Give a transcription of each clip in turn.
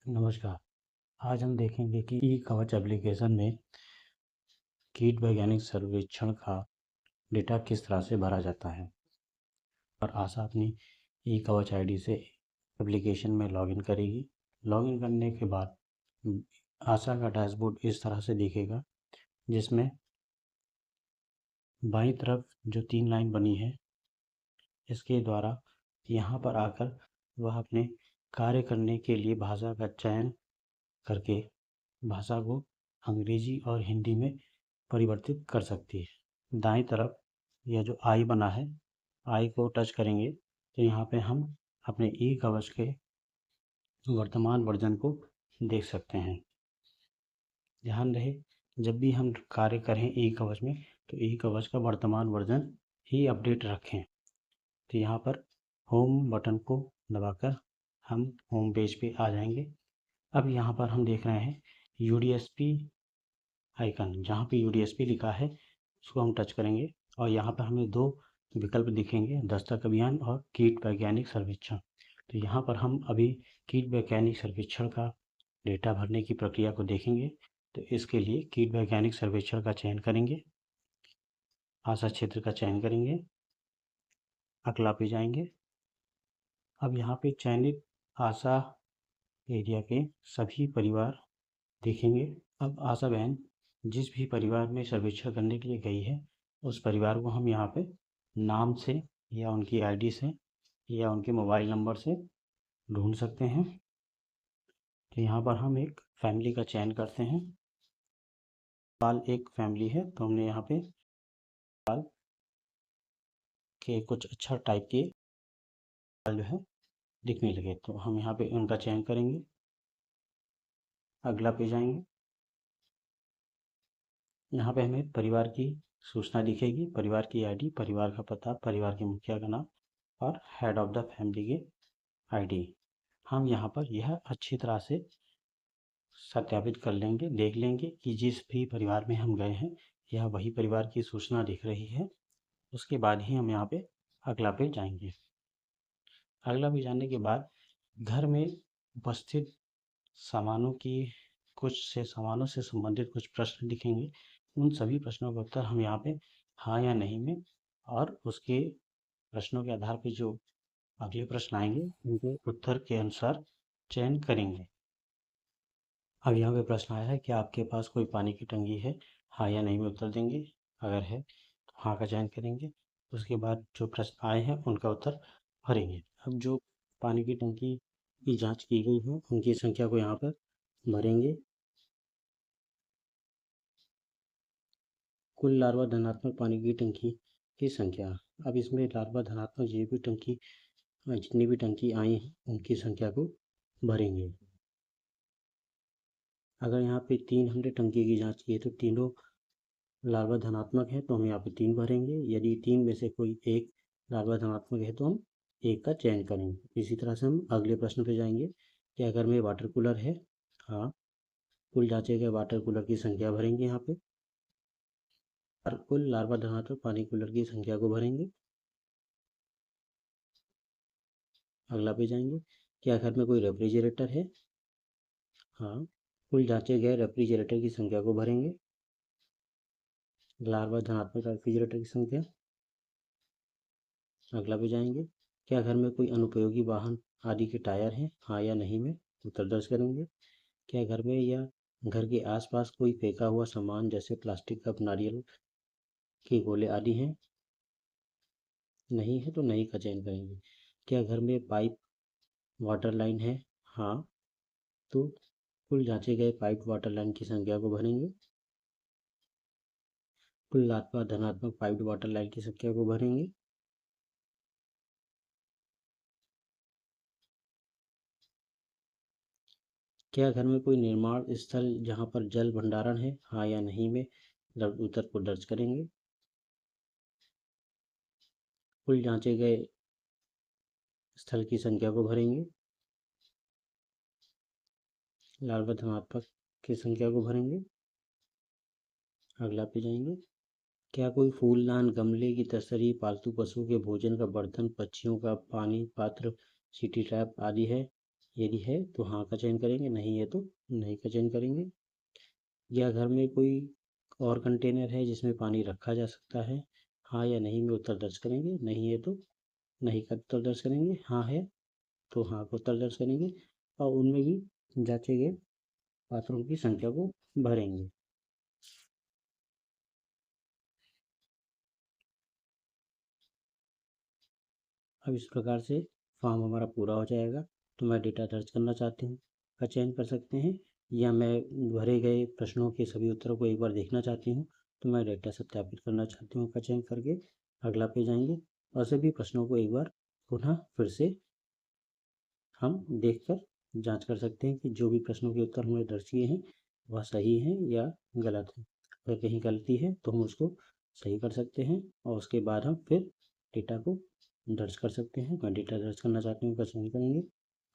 नमस्कार। आज हम देखेंगे कि ई कवच एप्लीकेशन में कीट वैज्ञानिक सर्वेक्षण का डेटा किस तरह से भरा जाता है। और आशा अपनी ई कवच आईडी से एप्लीकेशन में लॉगिन करेगी। लॉगिन करने के बाद आशा का डैशबोर्ड इस तरह से दिखेगा, जिसमें बाईं तरफ जो 3 लाइन बनी है, इसके द्वारा यहाँ पर आकर वह अपने कार्य करने के लिए भाषा का चयन करके भाषा को अंग्रेजी और हिंदी में परिवर्तित कर सकती है। दाईं तरफ यह जो आई बना है, आई को टच करेंगे तो यहाँ पे हम अपने ई कवच के वर्तमान वर्जन को देख सकते हैं। ध्यान रहे, जब भी हम कार्य करें ई कवच में तो ई कवच का वर्तमान वर्जन ही अपडेट रखें। तो यहाँ पर होम बटन को दबाकर हम होम पेज पे आ जाएंगे। अब यहाँ पर हम देख रहे हैं UDSP आइकन, जहाँ पे UDSP लिखा है उसको हम टच करेंगे और यहाँ पर हमें 2 विकल्प दिखेंगे, दस्तक अभियान और कीट वैज्ञानिक सर्वेक्षण। तो यहाँ पर हम अभी कीट वैज्ञानिक सर्वेक्षण का डेटा भरने की प्रक्रिया को देखेंगे। तो इसके लिए कीट वैज्ञानिक सर्वेक्षण का चयन करेंगे, आशा क्षेत्र का चयन करेंगे, अगला पे जाएंगे। अब यहाँ पे चयनित आशा एरिया के सभी परिवार देखेंगे। अब आशा बहन जिस भी परिवार में सर्वेक्षण करने के लिए गई है, उस परिवार को हम यहाँ पे नाम से या उनकी आईडी से या उनके मोबाइल नंबर से ढूंढ सकते हैं। तो यहाँ पर हम एक फैमिली का चयन करते हैं। पाल एक फैमिली है, तो हमने यहाँ पे पाल के कुछ अच्छा टाइप के पाल जो है दिखने लगे, तो हम यहाँ पे उनका चयन करेंगे, अगला पे जाएंगे। यहाँ पे हमें परिवार की सूचना दिखेगी, परिवार की आईडी, परिवार का पता, परिवार के मुखिया का नाम और हेड ऑफ द फैमिली की आईडी। हम यहाँ पर यह अच्छी तरह से सत्यापित कर लेंगे, देख लेंगे कि जिस भी परिवार में हम गए हैं यह वही परिवार की सूचना दिख रही है। उसके बाद ही हम यहाँ पे अगला पे जाएंगे। अगला पे जाने के बाद घर में उपस्थित सामानों से संबंधित कुछ प्रश्न दिखेंगे। उन सभी प्रश्नों का उत्तर हम यहाँ पे हाँ या नहीं में और उसके प्रश्नों के आधार पर जो अगले प्रश्न आएंगे उनके उत्तर के अनुसार चयन करेंगे। अब यहाँ पे प्रश्न आया है कि आपके पास कोई पानी की टंकी है, हाँ या नहीं में उत्तर देंगे। अगर है तो हाँ का चयन करेंगे। उसके बाद जो प्रश्न आए हैं उनका उत्तर भरेंगे। अब जो पानी की टंकी की जांच की गई है उनकी संख्या को यहाँ पर भरेंगे। कुल लार्वा धनात्मक पानी की टंकी की संख्या। अब इसमें लार्वा धनात्मक जितनी भी टंकी आई हैं उनकी संख्या को भरेंगे। अगर यहाँ पे 3 हमने टंकी की जांच की है तो तीनों लार्वा धनात्मक है, तो हम यहाँ पे 3 भरेंगे। यदि 3 में से कोई एक लार्वा धनात्मक है तो हम 1 का चयन करेंगे। इसी तरह से हम अगले प्रश्न पे जाएंगे कि अगर में वाटर कूलर है, हाँ, कुल जांचे गए वाटर कूलर की संख्या भरेंगे यहाँ पे और कुल लार्वा धनात्मक पानी कूलर की संख्या को भरेंगे। अगला पे जाएंगे, क्या घर में कोई रेफ्रिजरेटर है, हाँ, कुल जांचे गए रेफ्रिजरेटर की संख्या को भरेंगे। लार्वा धनात्मक रेफ्रिजरेटर की संख्या। अगला पे जाएंगे, क्या घर में कोई अनुपयोगी वाहन आदि के टायर हैं, हाँ या नहीं में उत्तर दर्ज करेंगे। क्या घर में या घर के आसपास कोई फेंका हुआ सामान जैसे प्लास्टिक कप, नारियल के गोले आदि हैं, नहीं है तो नहीं का चयन करेंगे। क्या घर में पाइप वाटर लाइन है, हाँ, तो कुल जांचे गए पाइप वाटर लाइन की संख्या को भरेंगे। कुल लार्वा धनात्मक पाइप वाटर लाइन की संख्या को भरेंगे। क्या घर में कोई निर्माण स्थल जहाँ पर जल भंडारण है, हाँ या नहीं में उत्तर को दर्ज करेंगे। कुल जांचे गए स्थल की संख्या को भरेंगे। लार्वा धनात्मक की संख्या को भरेंगे। अगला पे जाएंगे, क्या कोई फूलदान, गमले की तसरी, पालतू पशु के भोजन का बर्तन, पक्षियों का पानी पात्र, सिटी टैप आदि है, यदि है तो हाँ का चयन करेंगे, नहीं है तो नहीं का चयन करेंगे। या घर में कोई और कंटेनर है जिसमें पानी रखा जा सकता है, हाँ या नहीं में उत्तर दर्ज करेंगे, नहीं है तो नहीं का उत्तर दर्ज करेंगे, हाँ है तो हाँ का उत्तर दर्ज करेंगे और उनमें भी जांचे गए पात्रों की संख्या को भरेंगे। अब इस प्रकार से फॉर्म हमारा पूरा हो जाएगा। तो मैं डेटा दर्ज करना चाहती हूँ का चयन कर सकते हैं, या मैं भरे गए प्रश्नों के सभी उत्तरों को एक बार देखना चाहती हूँ तो मैं डेटा सत्यापित करना चाहती हूँ का चयन करके अगला पेज आएंगे और सभी प्रश्नों को एक बार पुनः फिर से हम देखकर जांच कर सकते हैं कि जो भी प्रश्नों के उत्तर हमने दर्ज किए हैं वह सही है या गलत है। अगर कहीं गलती है तो हम उसको सही कर सकते हैं और उसके बाद हम फिर डेटा को दर्ज कर सकते हैं। मैं डेटा दर्ज करना चाहती हूँ का चयन करेंगे,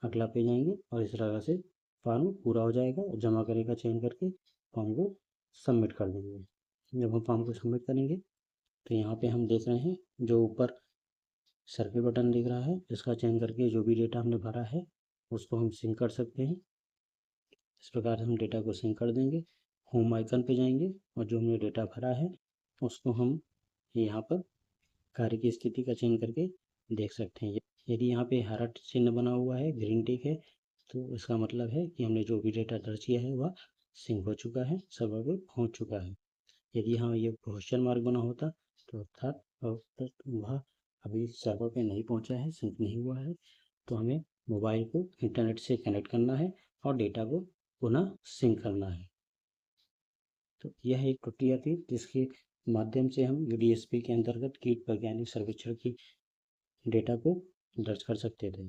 अगला पेज आएंगे और इस तरह से फॉर्म पूरा हो जाएगा और जमा करने का चयन करके फॉर्म को सबमिट कर देंगे। जब हम फॉर्म को सबमिट करेंगे तो यहाँ पे हम देख रहे हैं जो ऊपर सर्कल बटन दिख रहा है, इसका चयन करके जो भी डेटा हमने भरा है उसको हम सिंक कर सकते हैं। इस प्रकार हम डेटा को सिंक कर देंगे। होम आइकन पे जाएंगे और जो हमने डेटा भरा है उसको हम यहाँ पर कार्य की स्थिति का चयन करके देख सकते हैं। यदि यहाँ पे हरा चिन्ह बना हुआ है, ग्रीन टिक है, तो इसका मतलब है कि हमने जो भी डेटा दर्ज किया है वह सिंक हो चुका है, सर्वर पे पहुँच चुका है। यदि हाँ ये क्वेश्चन मार्क बना होता तो अर्थात वह अभी सर्वर पे नहीं पहुँचा है, सिंक नहीं हुआ है, तो हमें मोबाइल को इंटरनेट से कनेक्ट करना है और डेटा को पुनः सिंक करना है। तो यह एक प्रक्रिया थी जिसके माध्यम से हम यूडीएसपी के अंतर्गत कीट वैज्ञानिक सर्वेक्षण की डेटा को दर्ज कर सकते थे।